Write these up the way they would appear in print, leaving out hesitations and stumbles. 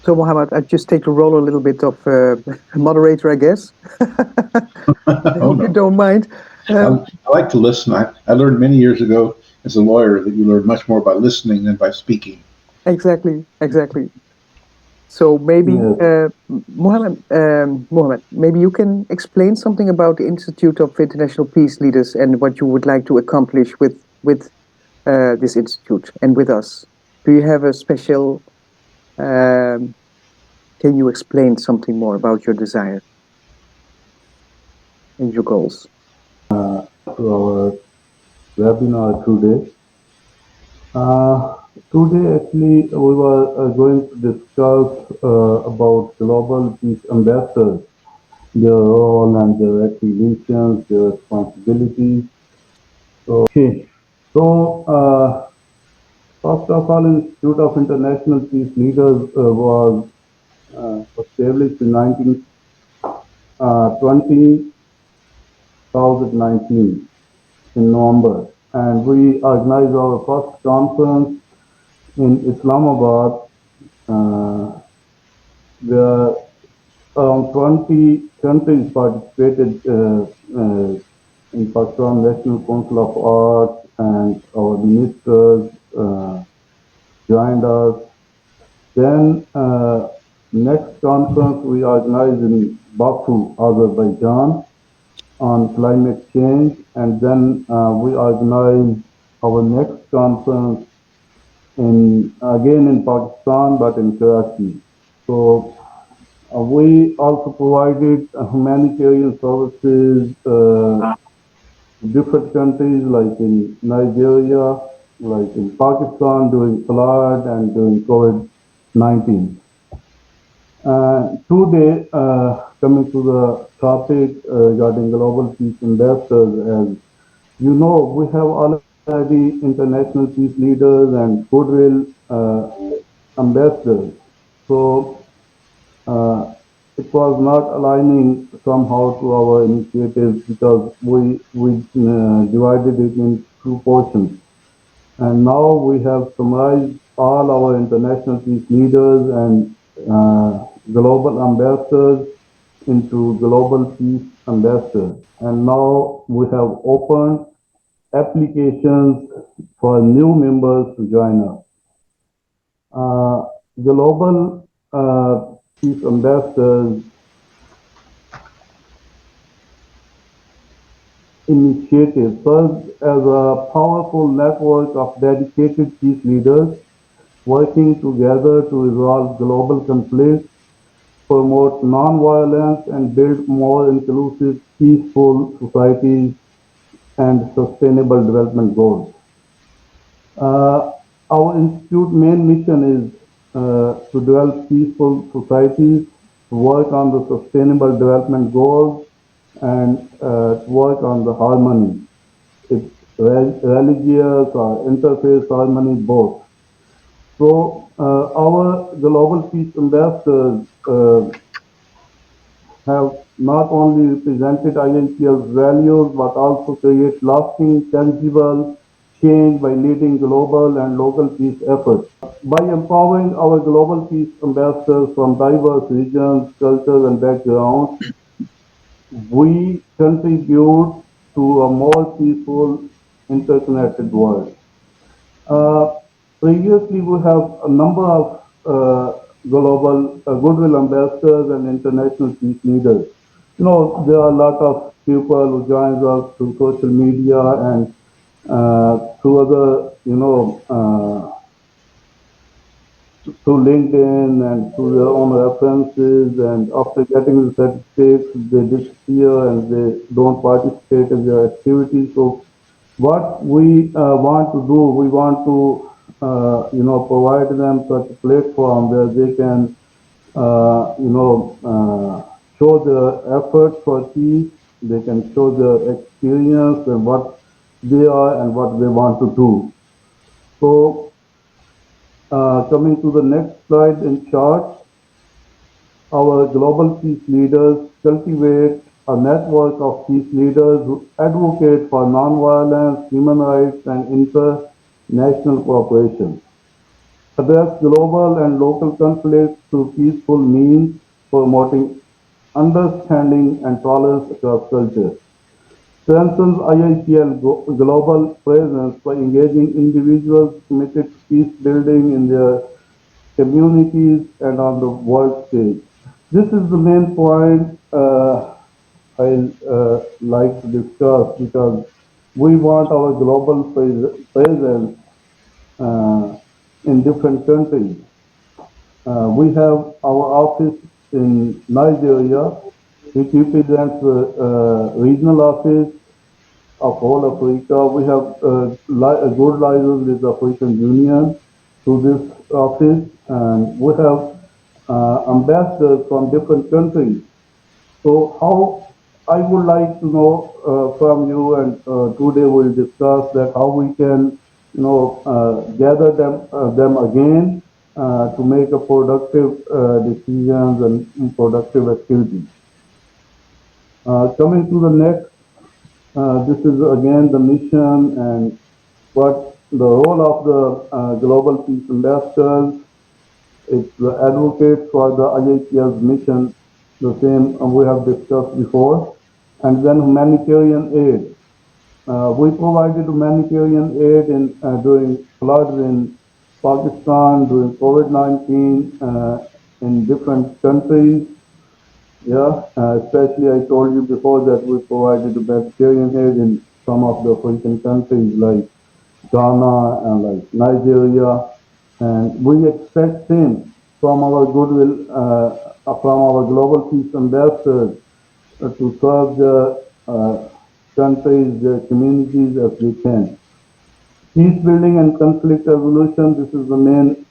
So, Mohammed, I just take the role a little bit of moderator, I guess. I Oh hope you no, don't mind. Um, I like to listen. I learned many years ago as a lawyer that you learn much more by listening than by speaking. exactly, exactly. So maybe, Yes. Mohammed, maybe you can explain something about the Institute of International Peace Leaders and what you would like to accomplish with this institute and with us. Do you have a special? Um, can you explain something more about your desire and your goals? To our webinar today. Uh, Today, actually, we were going to discuss about global peace ambassadors, their role and their attributions, their responsibilities. Okay. So, first of all, Institute of International Peace Leaders was established in 2019 in November, and we organized our first conference in Islamabad, uh, where around 20 countries participated in Pakistan National Council of Arts, and our ministers joined us. Then next conference we organized in Baku, Azerbaijan, on climate change, and then we organized our next conference in again in Pakistan, but in Karachi. So we also provided humanitarian services to different countries, like in Nigeria, like in Pakistan during flood and during COVID-19. Today, coming to the topic regarding global peace ambassadors, as you know, we have already international peace leaders and goodwill ambassadors. So it was not aligning somehow to our initiatives because we divided it in two portions. And now we have summarized all our international peace leaders and global ambassadors into global peace ambassadors. And now we have opened applications for new members to join us. Global peace ambassadors initiative serves as a powerful network of dedicated peace leaders working together to resolve global conflicts, promote nonviolence, and build more inclusive, peaceful societies and sustainable development goals. Uh, our institute main mission is to develop peaceful societies, to work on the sustainable development goals, and to work on the harmony. It's religious or interfaith harmony both. So our global peace ambassadors have not only represented IIPL's values but also create lasting, tangible change by leading global and local peace efforts. By empowering our global peace ambassadors from diverse regions, cultures, and backgrounds, we contribute to a more peaceful, interconnected world. Uh, Previously, we have a number of global goodwill ambassadors and international peace leaders. You know, there are a lot of people who join us through social media and through other, through LinkedIn and through their own references. And after getting the certificates, they disappear and they don't participate in their activities. So what we want to do, we want to provide them such a platform where they can show their effort for peace. They can show their experience and what they are and what they want to do. So coming to the next slide in chart, our global peace leaders cultivate a network of peace leaders who advocate for nonviolence, human rights, and international cooperation. address global and local conflicts through peaceful means, promoting understanding and tolerance across cultures. Strengthens IIPL global presence by engaging individuals committed to peace building in their communities and on the world stage. This is the main point I like to discuss because we want our global presence uh, in different countries. We have our office in Nigeria, which represents the regional office of whole Africa. We have a good liaison with the African Union through this office, and we have ambassadors from different countries. So how I would like to know from you, and today we'll discuss that how we can, gather them again to make a productive decisions and productive activities. Coming to the next, this is again the mission and what the role of the global peace ambassadors. It's the advocate for the IIPL's mission, the same we have discussed before. And then humanitarian aid. We provided humanitarian aid during floods in Pakistan, during COVID-19 in different countries. Yeah, especially I told you before that we provided humanitarian aid in some of the African countries like Ghana and like Nigeria, and we expect same from our goodwill, from our global peace ambassadors to serve the countries, the communities as we can. Peace building and conflict resolution. This is the main,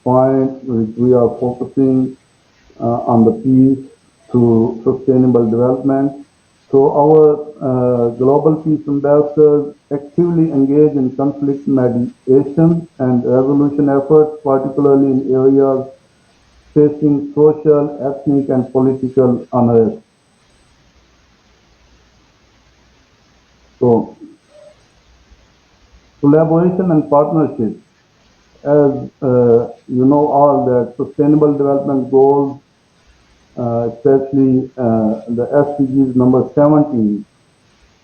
point which we are focusing on the peace through sustainable development. So our global peace ambassadors actively engage in conflict mediation and resolution efforts, particularly in areas facing social, ethnic, and political unrest. So collaboration and partnership, as you know all that sustainable development goals, especially the SDGs number 17,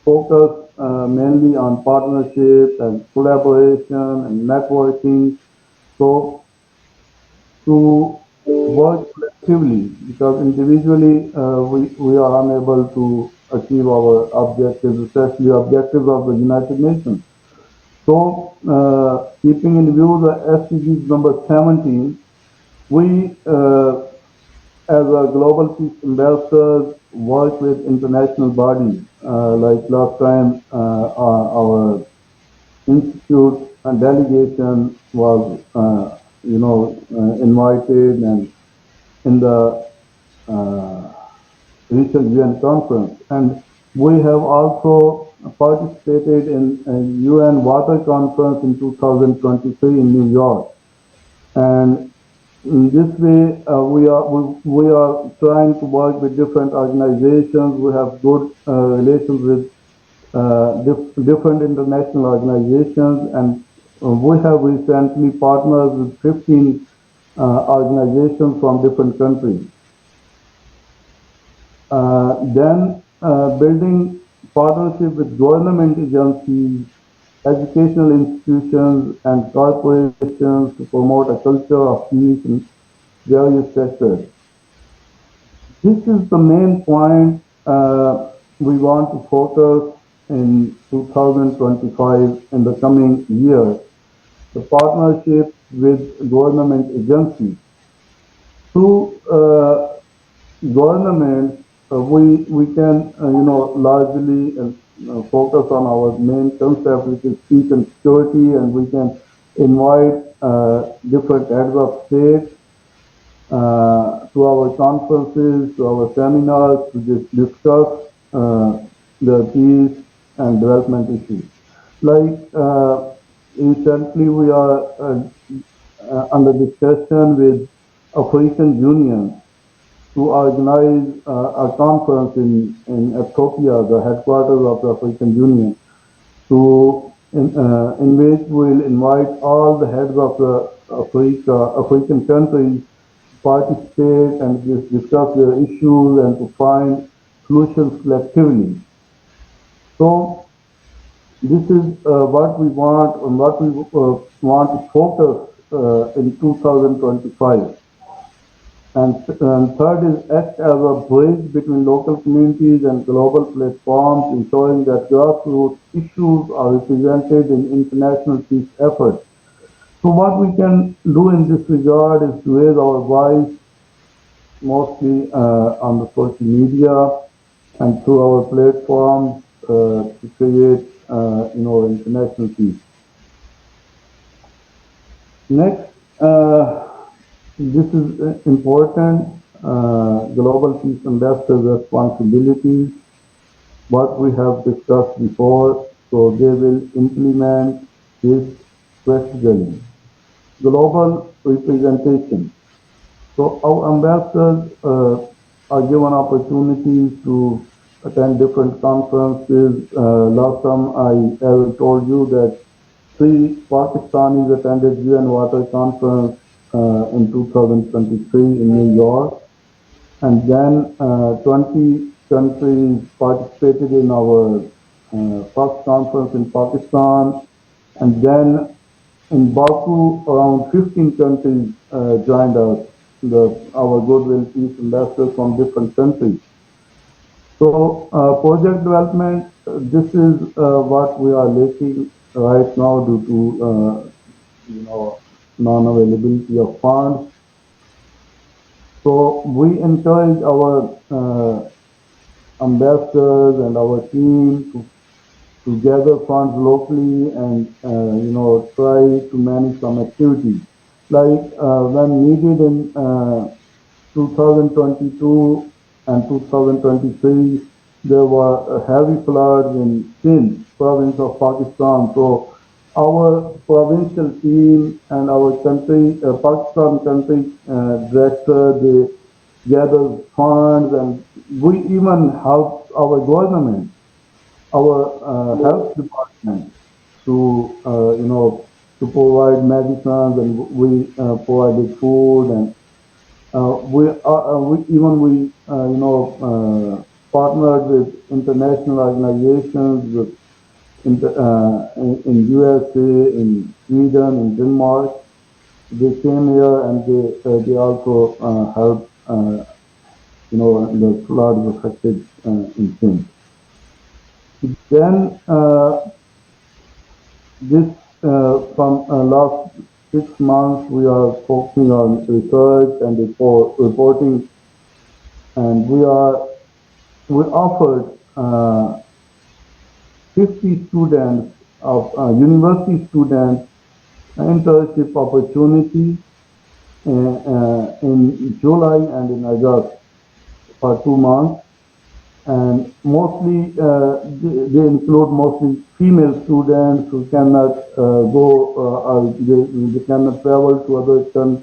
focus mainly on partnership and collaboration and networking. So to work collectively, because individually we are unable to achieve our objectives, especially objectives of the United Nations. So keeping in view the SDGs number 17, we as a global peace ambassadors work with international bodies. Like last time, our institute and delegation was, invited and in the uh, recent UN conference. And we have also participated in a UN water conference in 2023 in New York. And in this way, we are trying to work with different organizations. We have good relations with different international organizations, and we have recently partnered with 15 organizations from different countries. Then building partnership with government agencies, educational institutions, and corporations to promote a culture of peace in various sectors. This is the main point we want to focus in 2025 in the coming year, the partnership with government agencies. Through government, we can, largely focus on our main concept, which is peace and security, and we can invite different heads of state to our conferences, to our seminars, to discuss the peace and development issues. Like recently, we are under discussion with African Union to organize a conference in Ethiopia, the headquarters of the African Union, to in which we'll invite all the heads of the African countries to participate and discuss their issues and to find solutions collectively. So this is what we want and what we want to focus in 2025. And third is act as a bridge between local communities and global platforms, ensuring that grassroots issues are represented in international peace efforts. So what we can do in this regard is to raise our voice mostly on the social media and through our platforms to create, international peace. Next, this is important. Global peace ambassadors' responsibilities, what we have discussed before, so they will implement this strategically. Global representation. So our ambassadors are given opportunities to attend different conferences. Last time I told you that three Pakistanis attended UN Water Conference in 2023 in New York, and then 20 countries participated in our first conference in Pakistan, and then in Baku, around 15 countries joined us, our Goodwill Peace ambassadors from different countries. So, project development, this is what we are lacking right now due to, you know, non-availability of funds. So, we encourage our ambassadors and our team to gather funds locally and try to manage some activities like when needed in 2022 and 2023 there were heavy floods in Sindh province of Pakistan. So our provincial team and our country Pakistan country director, they gathered funds, and we even helped our government, our health department to to provide medicines, and we provided food, and we even we partnered with international organizations with in USA, in Sweden, in Denmark. They came here and they also helped the floods affected in Sindh. Then this from last 6 months, we are focusing on research and reporting, and we offered 50 students of university students internship opportunity in July and in August for 2 months, and mostly they include mostly female students who cannot they cannot travel to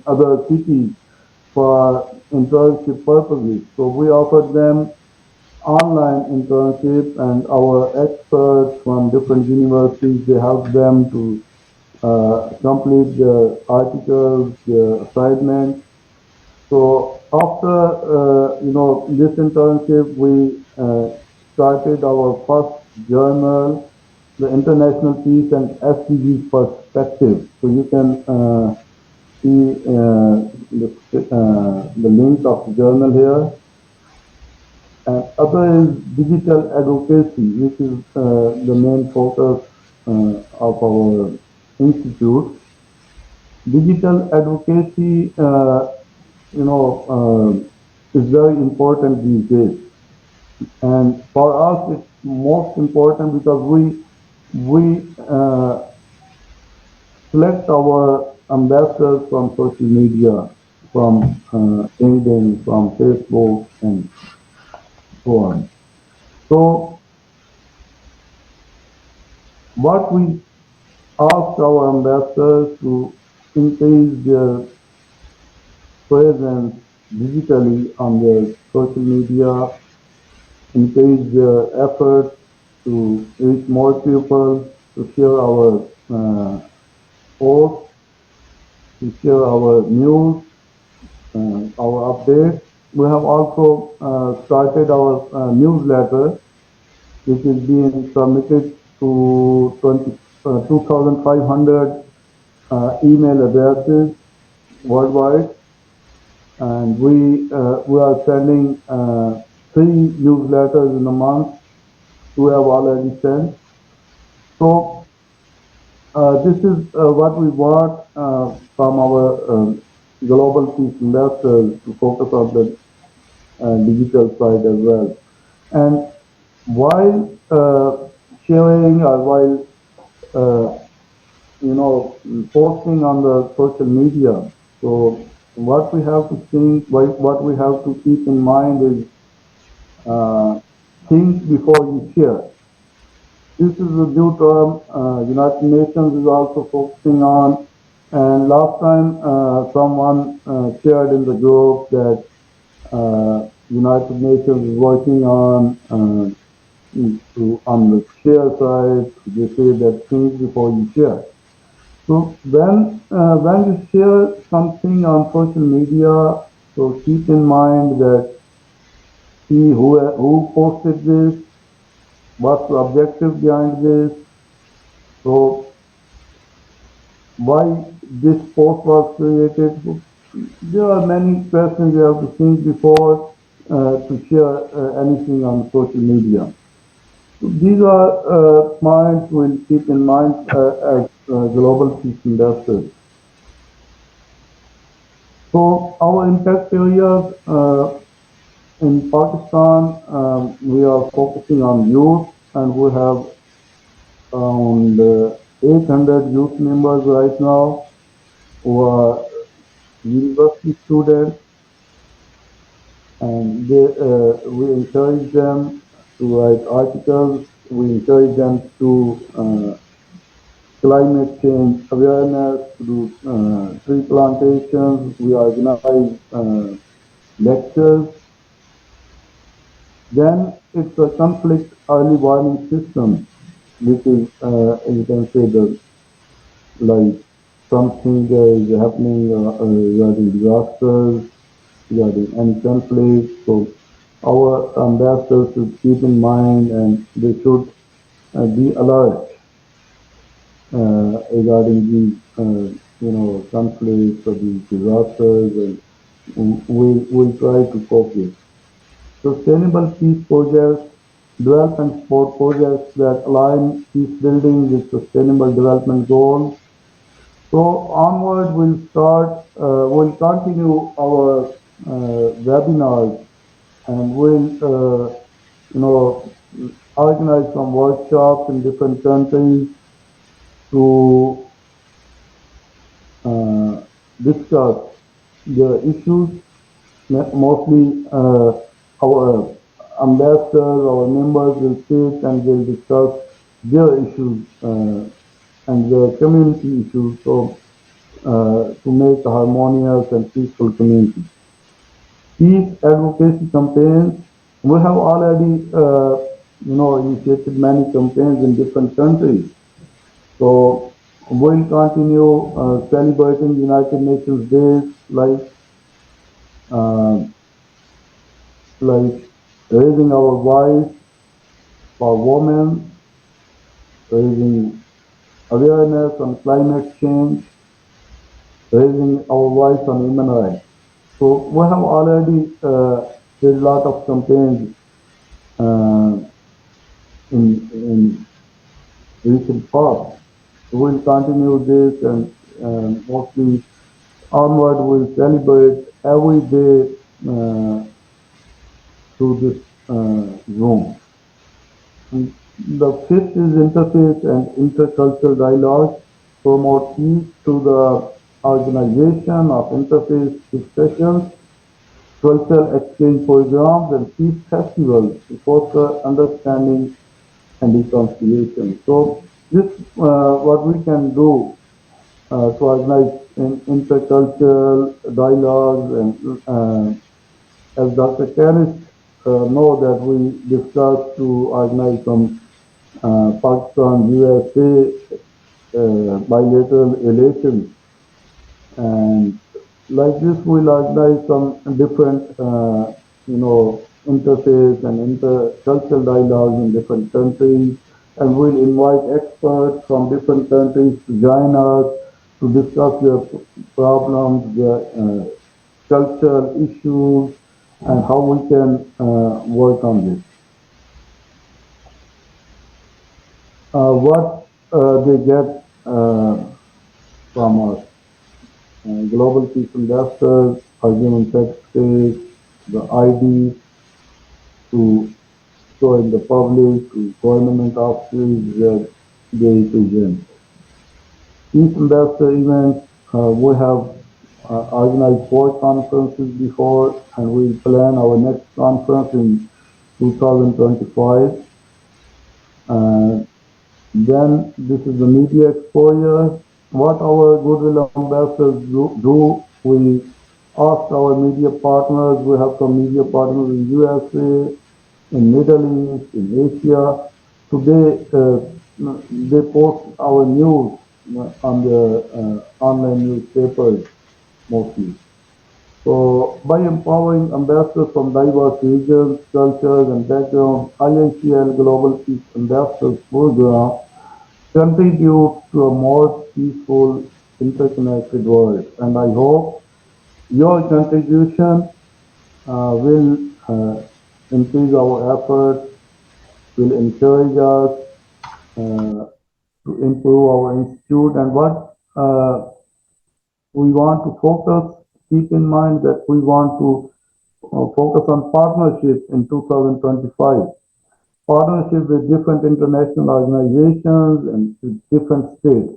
other cities for internship purposes. So we offered them online internship, and our experts from different universities, they help them to complete the articles, the assignments. So after this internship, we started our first journal, the International Peace and SDGs Perspective. So you can see the link of the journal here. And other is digital advocacy, which is the main focus of our institute. Digital advocacy, is very important these days. And for us, it's most important because we select our ambassadors from social media, from LinkedIn, from Facebook, and so on. So what we ask our ambassadors to increase their presence digitally on their social media, increase their efforts to reach more people. to share our posts, to share our news, our updates. We have also started our newsletter, which is being submitted to 2,500 email addresses worldwide, and we are sending three newsletters in a month. We have already sent. So this is what we want from our global peace investors to focus on the digital side as well. And while sharing or while posting on the social media, so what we have to think, what we have to keep in mind is think before you share. This is a new term United Nations is also focusing on. And last time, someone shared in the group that United Nations is working on the share side. They say that think before you share. So when you share something on social media, so keep in mind that see who posted this, what's the objective behind this. So why this post was created. So there are many questions you have to think before to share anything on social media. So these are points we'll keep in mind as global peace investors. So our impact areas in Pakistan, we are focusing on youth, and we have around 800 youth members right now who are university students, and we encourage them to write articles. We encourage them to climate change awareness, to do tree plantations. We organize lectures. Then it's a conflict early warning system, which is you can say the like something is happening regarding disasters, regarding any conflict. So our ambassadors should keep in mind and they should be alert regarding these conflicts or these disasters, and we'll try to cope with. Sustainable peace projects, development support projects that align peace building with sustainable development goals. So onward, we'll continue our webinars, and we'll, organize some workshops in different countries to uh, discuss the issues. Mostly, our ambassadors, our members will sit and will discuss their issues and their community issues. So to make a harmonious and peaceful community. Peace advocacy campaigns. We have already, initiated many campaigns in different countries. So we'll continue celebrating United Nations days uh, like raising our voice for women, raising awareness on climate change, raising our voice on human rights. So we have already did a lot of campaigns uh, in recent past. We'll continue this, and mostly onward we'll celebrate every day through this Zoom. And the fifth is interfaith and intercultural dialogue, promote peace through the organization of interfaith discussions, cultural exchange programs, and peace festivals to foster understanding and reconciliation. So this what we can do to organize intercultural dialogues, and as Dr. Canis know that we discussed to organize some Pakistan, USA, bilateral relations, and like this we'll organize some different, interface and intercultural dialogues in different countries, and we'll invite experts from different countries to join us to discuss their problems, their cultural issues, and how we can work on this. What they get from us, global peace investors are given certificates, the ID to show in the public, to government offices that they present. Peace investor events, we have organized four conferences before, and we plan our next conference in 2025. Uh, Then this is the media exposure. What our goodwill ambassadors do, we ask our media partners. We have some media partners in USA, in Middle East, in Asia. Today, they post our news on the online newspapers mostly. So, by empowering ambassadors from diverse regions, cultures, and backgrounds, IIPL Global Peace Ambassadors Program contribute to a more peaceful, interconnected world. And I hope your contribution will increase our efforts, will encourage us to improve our institute. And what we want to focus, keep in mind that we want to focus on partnership in 2025. Partnership with different international organizations and with different states.